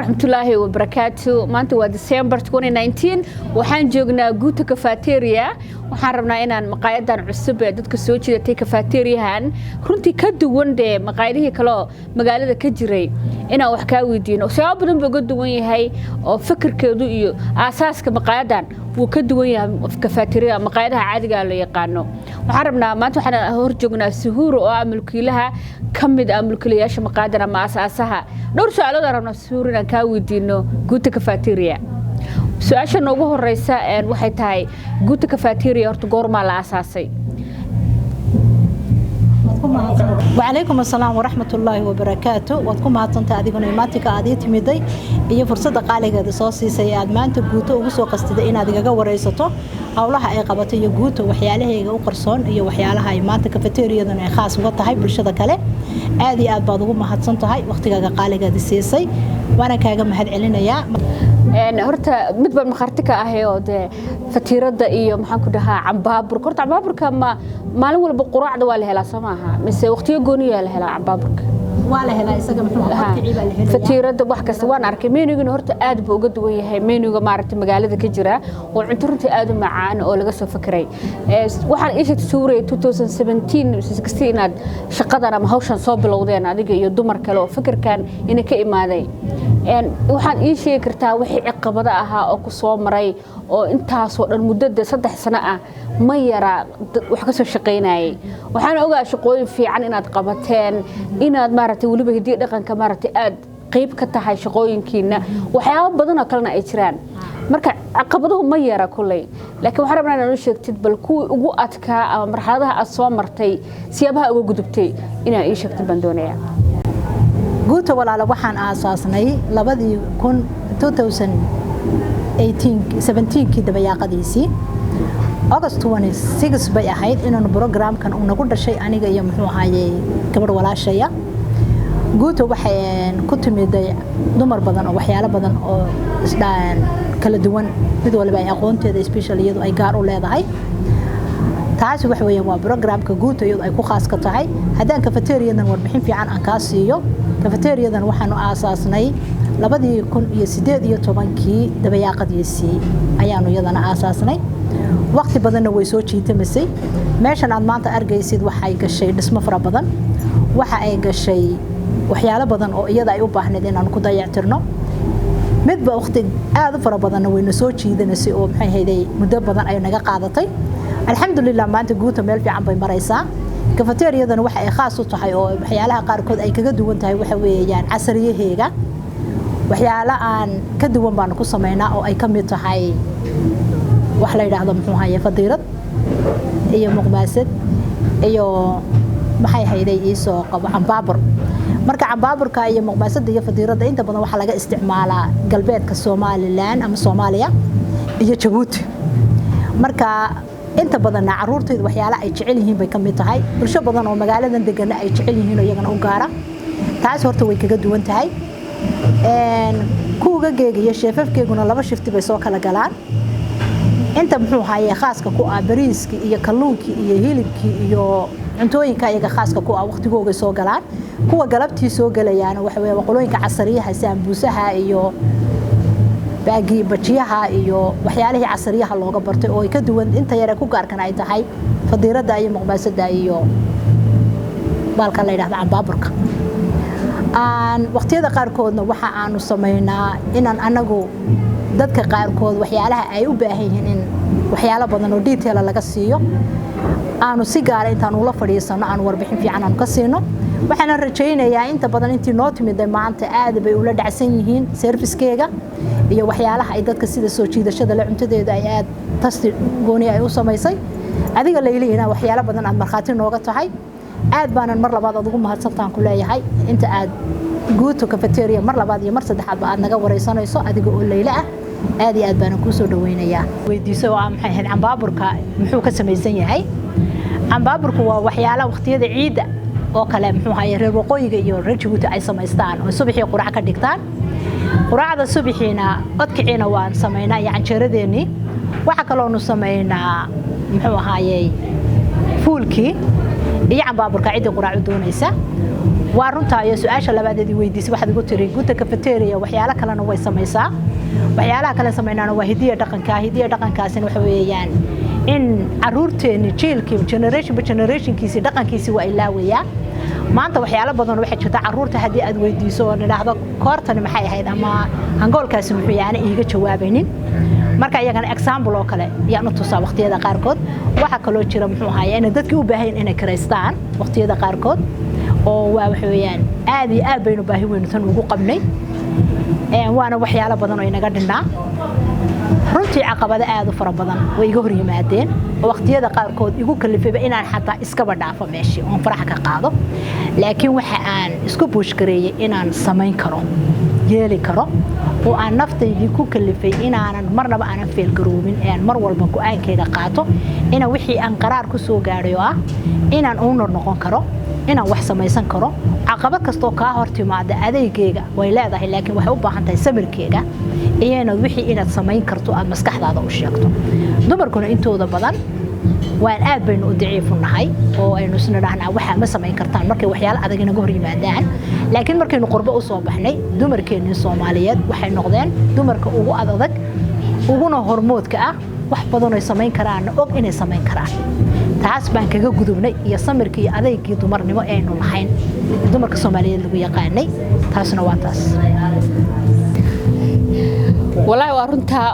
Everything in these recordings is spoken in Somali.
ورحمة الله وبركاته maanta waa December 2019 waxaan joognaa Guuta Cafeteria waxaan rabnaa inaan maqaayadan cusub ee dadka soo jeedatay cafeteriahan runtii ka duwan de maqaayadihii kale oo magaalada ka jiray inaan wax ka weydiino sabab badan buu ka duwan yahay oo fikirkeedu iyo aasaaska maqaayadan wuu ka duwan yahay cafeteria maqaayadaha caadiga la yaqaano waxaan rabnaa maanta waxaan hor joognaa Suhuur oo ah mulkiilaha kamid ah mulkiilayaasha maqaayadan ama asaasaha dhowr su'aalood aan rabnaa Suhuur inaan ka weydiino Guuta Cafeteria su'aasha noogu horeysa waxay tahay Guuta Cafeteria horta goorma la asaasay وعليكم السلام ورحمة الله وبركاته وادكم هاتنتا أديكونا إماتيكا أديتي ميدي إيا فرصة قاليقا دي صوصي سياد مانتا قوتو وغسو قستيدا إنا ديقا وريساتو أولاها أي قبطة إيا قوتو وحيالها إيا قرصون إيا وحيالها إمانتا كافيتيريا دون إي خاص وقتا هاي برشادة كالي آدي آد بادوغو مهاتسانتا هاي وقتيقا قاليقا دي سيسي وانا كاقا مهد علينا يا horta mid baan maqartika ahay oo de fatiirada iyo maxaan ku dhahaa cambaabur horta cambaburka maalin walba quraacda waa la helaa Soomaha mise waqtiyo gooniyo la helaa cambaburka waa la helaa isaga muxuu ahaa waqtiga la helaa fatiirada wax kasta waan arkay meenuguna horta aad buu uga duwan yahay meenuga maaragtay magaalada ka jira oo cunto runtii aad u macaan oo laga soo fakiray waxaan isha suuray 2017 inaad shaqadan ama hawshan soo bilowdeen adiga iyo dumar kale oo fikirkan inay ka imaaday waxaan ii sheegi kartaa wixii caqabada ahaa oo ku soo maray oo intaas oo dhan muddo 3 sano ah ma yara wax ka soo shaqeynayay waxaan ogaa shaqooyin fiican inaad qabateen inaad maaragtay waliba hidii dhaqanka maaragtay aad qayb ka tahay shaqooyinkiina waxyaabo badan oo kalena ay jiraan marka caqabaduhu ma yara kulay laakiin waxaan rabnaa inaad sheegtid bal kuwii ugu adkaa ama marxaladaha aad soo martay siyaabaha ugu gudubtay inaad ii sheegtid baan doonayaa guuta walaalo waxaan aasaasnay 2017 kii dabayaaqadiisii August 26 bay ahayd inaan programkan uu nagu dhashay aniga iyo muxuu ahaayay gabar walaashaya guuta waxay ku timiday dumar badan oo waxyaalo badan oo isdhaan kala duwan mid walba ay aqoonteeda especially iyadu ay gaar u leedahay taasi wax weeyaan waa programka guuta iyadu ay ku khaas ka tahay hadaan cafeteriadan warbixin fiican aan ka siiyo cafeteriadan waxaanu aasaasnay 2018 dabayaaqadiisii ayaanu iyadana aasaasnay waqti badanna way soo jiitamisay meeshan aad maanta argaysid waxay gashay dhismo fara badan waxa ay gashay waxyaalo badan oo iyada ay u baahneed inaan ku dayactirno midba waqti aad u fara badan way soo jiidanaysa oo maxay hayday muddo badan ay naga qaadatay alxamdulillah maanta guuta meel fiican bay maraysaa cafeteriadan waxa ay khaas u tahay oo waxyaalaha qaar kood ay kaga duwan tahay waxa weeyaan casriyaheega waxyaalo aan ka duwan baan ku sameeynaa oo ay ka mid tahay wax la yiraahdo muxuu ahaayay fadiirad iyo muqmaasad iyo maxay hayday isoo qabo cambaabur marka cambaburka iyo muqmaasada iyo fadiirada inta badan waxa laga isticmaalaa galbeedka Soomaaliland ama Soomaaliya iyo Djibouti marka inta badan caruurtooda waxyaalo ay jecel yihiin bay kamid tahay bulsho badan oo magaaladan degan ay jecel yihiin oo iyagana u gaara taas horta way kaga duwan tahay kuuga geegiyo sheefafkeeguna 2 shift bay soo kala galaan inta muxuu ahaayay khaaska ku ah bariiski iyo kalluunki iyo hilibki iyo cuntooyinka ayaga khaaska ku ah waqtigooga soo galaan kuwa galabtii soo galayaan waxa weeye qolooyinka casriyaha saambuusaha iyo baagi bajiyaha iyo waxyaalaha casriyaha looga bartay oo ay ka duwan inta yar ku gaarkan ay tahay fadiirada iyo muqmaasada iyo balka la yiraahdo cambaburka waqtiyada qaar koodna waxa aanu sameeynaa inaan anagu dadka qaar kood waxyaalaha ay u baahan yihiin in waxyaalo badan oo detail laga siiyo aanu si gaar ah intaan ula fadhiisano aan warbixin fiican aan ka siino waxaan rajaynayaa inta badan intii noo timid maanta aad bay ula dhacsan yihiin servicekeega iyo waxyaalaha ay dadka sida soo jiidashada la cuntadeeda ay aad tasti gooni ay u sameysay adiga leeyliina waxyaalo badan aad marxaati nooga tahay aad baanan mar labaad ugu mahadsantaan ku leeyahay inta aad Guuta Cafeteria mar labaad iyo mar saddexaad aad naga wareysanayso adiga oo leeyla ah aad iyo aad baan ku soo dhaweynayaa weydiiso oo maxay ahayd cambaburka muxuu ka samaysan yahay cambaburku waa waxyaalo waqtiyada ciida oo kale muxuu ahaayay reer waqooyiga iyo reer Djibouti ay samaystaan oo subaxii quraac ka dhigtaan quraacda subaxiina odkiciina waan sameeynaa iyo canjeeradeeni waxa kale oo nu sameeynaa muxuu ahaayay fuulki iyo cambaburka cid quraac doonaysa waa runtaa iyo su'aasha labaadii weydiisay waxaad ugu tiri guuta cafeteria waxyaalo kalena way samaysaa waxyaalaha kale sameynana waa hidiya dhaqankaasina waxa weeyaan in caruurteena jiilkii generationkiisi dhaqankiisi waa ilaawayaa maanta waxyaalo badan waxa jirta caruurta hadii aad weydiiso oo niraahdo koortani maxay ahayd ama hangoolkaasi muxuu yahay iiga jawaabaynin marka iyagana example oo kale yaan u tusaa waqtiyada qaarkood waxa kale jira muxuu ahaay in dadkii u baahan inay kareystaan waqtiyada qaarkood oo waa wax weeyaan aad iyo aad baynu baahi weyn tan ugu qabnay waana waxyaalo badan oo inaga dhinaa runtii caqabado aad u fara badan way iga hor yimaadeen waqtiyada qaarkood igu kalifay inaan xataa iskaba dhaafo meeshii oo farax ka qaado laakiin waxa aan isku buush gareeyay inaan samayn karo yeeli karo oo aan naftaydi ku kalifay inaanan marnaba aanan feel garoobin aan mar walba go'aankayga qaato ina wixii aan qaraar ku soo gaaray oo ah inaan u noqon karo inaan wax samaysan karo caqabad kasto ka hortimaada adeegayga way leedahay laakiin waxay u baahan tahay samirkayga iyana wixii inaad samayn karto aad maskaxdaada u sheegto dumarkuna intooda badan waan aad baynu u daciifnahay oo aynu isna dhahnaa waxa ma samayn kartaan markay waxyaalo adag inaga hor yimaadaan laakiin markaynu qurbo u soo baxnay dumarkeena Soomaaliyeed waxay noqdeen dumarka ugu adag uguna hormoodka ah wax badan oo samayn karaan og inay samayn karaan taas baan kaga gudubnay iyo samirkii adeegii dumarnimo aynu lahayn dumarka Soomaaliyeed lagu yaqaanay taasna waa taas والله وارنتها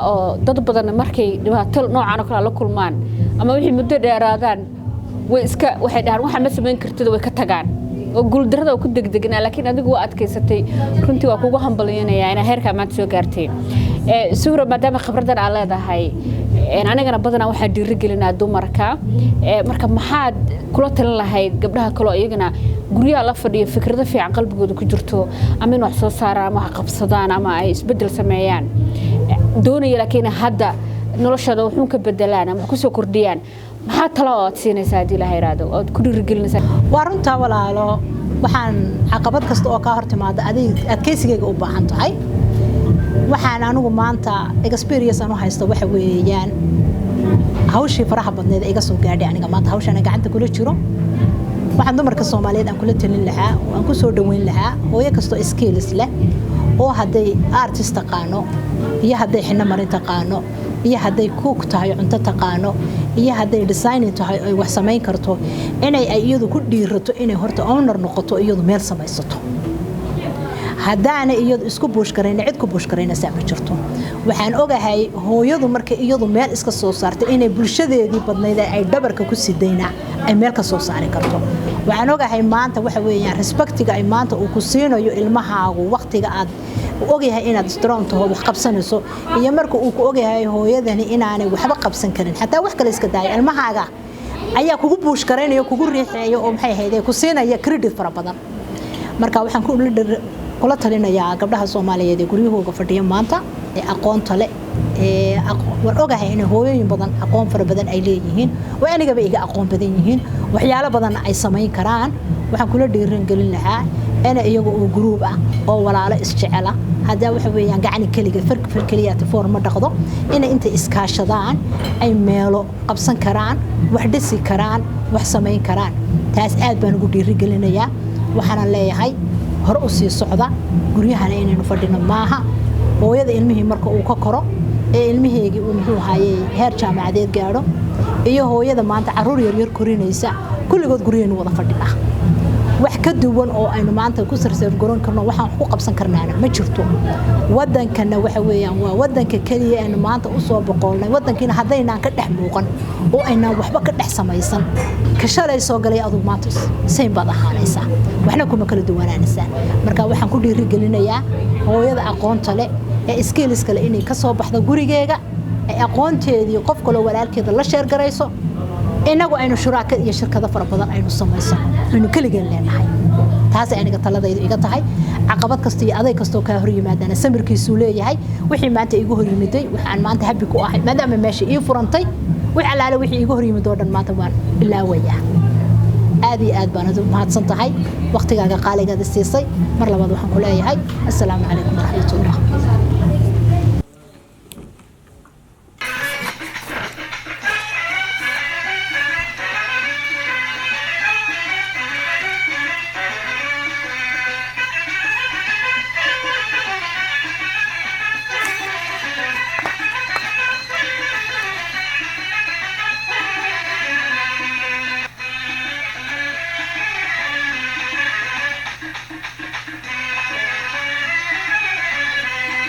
dad badan markay dhibaato noocan oo kale la kulmaan ama wixii muddo dheeraadaan waxay dhahaan waxa ma sameyn kartid way ka tagaan oo guuldarada ku degdegnaa laakiin adigu waa adkaysatay runtii waa kugu hambalyeynaya in heerka maanta soo gaartay suura maadaama khibradan aan leedahay anagana badanaa waxaa dhiirigelinaa dumarka marka maxaad kula talin lahayd gabdhaha kale oo iyagana guryaha la fadhiyo fikrado fiican qalbigooda ku jirto ama in wax soo saaraan ama wax qabsadaan ama ay isbedel sameeyaan doonaya laakiin hadda noloshooda wuxuu ka bedelaan ama ku soo kordhiyaan maxaa talo oo aad siinaysaa hadii la hayraado oo ku dhiirigelinaysaa waa runtaa walaalo waxaan caqabad kasta oo ka hortimaada adkaysigayga u baahan tahay waxaan anigu maanta experience aan u haysto waxa weeyaan hawshii faraha badneed iga soo gaadhay aniga maanta hawshan gacanta kula jiro waxaan dumarka Soomaaliyeed aan kula talin lahaa oo aan ku soo dhaweyn lahaa hooyo kasto skills leh oo haday artist taqaano iyo haday xina marin taqaano iyo haday cook tahay cunto taqaano iyo haday design tahay ay wax samayn karto inay iyadu ku dhiirato inay horta owner noqoto iyadu meel samaysato hadana iyadu isku buush gareyn cid ku buush gareyn saab jirto waxaan ogahay hooyadu marka iyadu meel iska soo saartay inay bulshadeedii badnayd ay dhabarka ku sidayna ay meel ka soo saari karto waxaan ogahay maanta waxa weeyaan respectiga ay maanta uu ku siinayo ilmahaagu waqtiga aad ogahay inaad strong tahay wax qabsanayso iyo marka uu ku ogahay hooyadani inaanay waxba qabsan karin xataa wax kale iska daay ilmahaaga ayaa kugu buush gareynayo kugu riixayo oo maxay ahayd ku siinaya credit fara badan marka waxaan ku kula talinayaa gabdhaha Soomaaliyeed ee guryahooda fadhiya maanta ee aqoonta leh war ogahay in hooyooyin badan aqoon fara badan ay leeyihiin oo anigaba iga aqoon badan yihiin waxyaalo badan ay sameyn karaan waxaan kula dhiirigelin lahaa ana iyagu oo group ah oo walaalo isjecela hada waxa weeyaan gacan kaliya farkaliyaad forma dhaqdo inay inta iskaashadaan ay meelo qabsan karaan wax dhisi karaan wax sameyn karaan taas aad baan ugu dhiirigelinayaa waxaan leeyahay hor u sii socda guryahana inaynu fadhino maaha hooyada ilmihii marka uu ka koro ee ilmiheegi uu muxuu haayay heer jaamacadeed gaaro iyo hooyada maanta caruur yar korinaysa kulligood guriyeen wada fadhina wax ka duwan oo aynu maanta ku sarseer garoon karno waxaan ku qabsan karnaana ma jirto wadankana waxa weeyaan waa wadanka kaliya ee maanta u soo boqolnay wadankiina hadayna ka dhex muuqan oo ayna waxba ka dhex samaysan ka shalay soo galay aduu maanta seen baad ahaanaysa waxna kuma kala duwanaanaysa marka waxaan ku dhiirigelinayaa hooyada aqoonta leh ee skills kale inay ka soo baxdo gurigeega ay aqoonteedii qof kale walaalkeeda la sheer garayso inagu aynu shuraaka iyo shirkado fara badan aynu samaysan aynu kaligaan leenahay taas ay aniga taladaydu iga tahay caqabad kasta iyo adeeg kasto ka hor yimaadana samirkiisu leeyahay wixii maanta igu hor yimiday waxaan maanta habi ku ahay maadaama meesha ii furantay wix alaale wixii igu hor yimid oo dhan maanta waan ilaawaya aad iyo aad baan u mahadsan tahay waqtigaaga qaaligaada siisay mar labaad waxaan ku leeyahay assalaamu calaykum waraxmatullaah